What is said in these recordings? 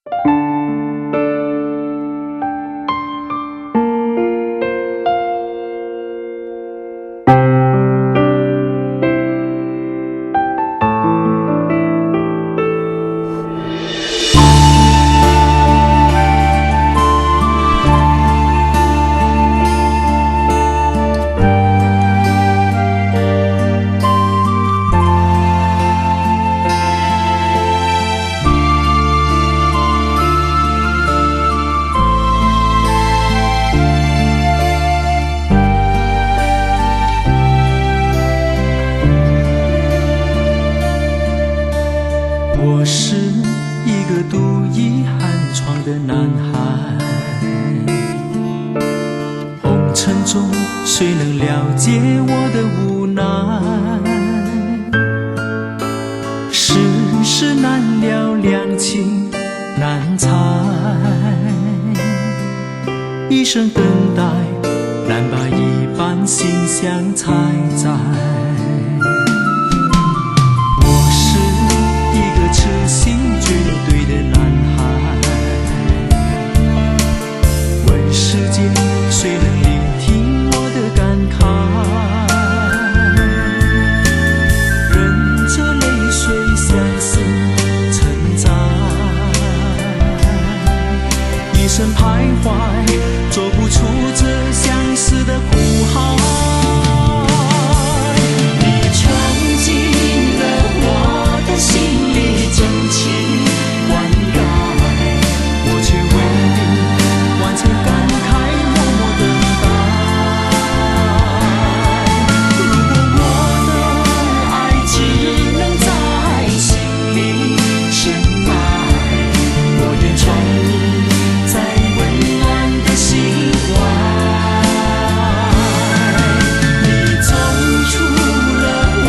我是一个独倚寒窗的男孩，红尘中谁能了解我的无奈？世事难料，两情难猜，一生等待，难把一般心相采摘。痴心绝对的男孩，问世间谁能聆听我的感慨？忍着泪水相思成灾，一生徘徊，做不出这相思的苦海。你闯进了我的心里，真情灌溉，我却为你完成感慨，默默等待。如果我的爱只能在心里深埋，我愿宠你在温暖的心怀。你走出了我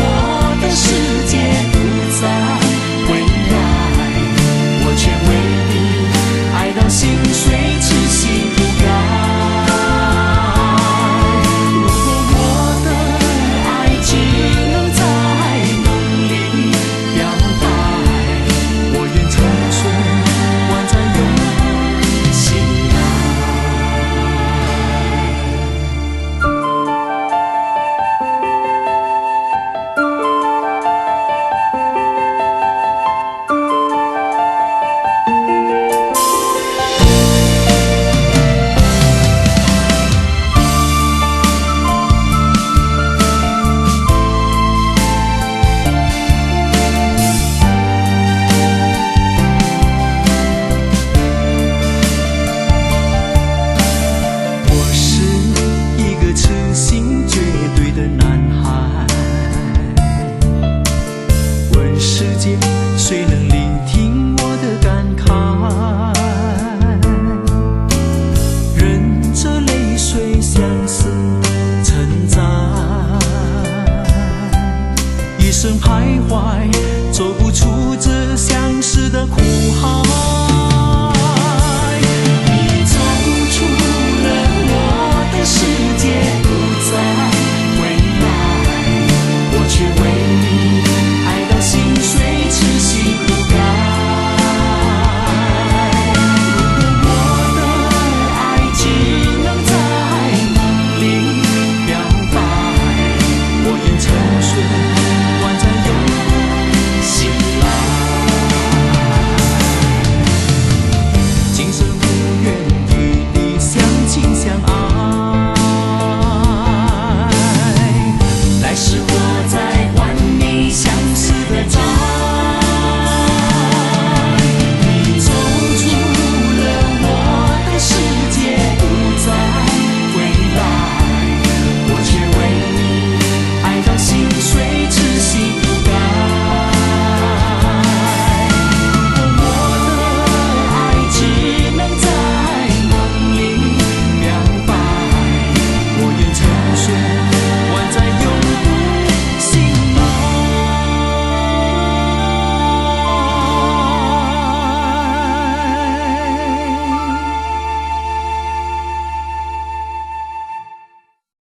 的世界，不再却为你爱到心碎，痴心不改。如果我的爱只能在梦里表白，我愿长存挽在永心爱。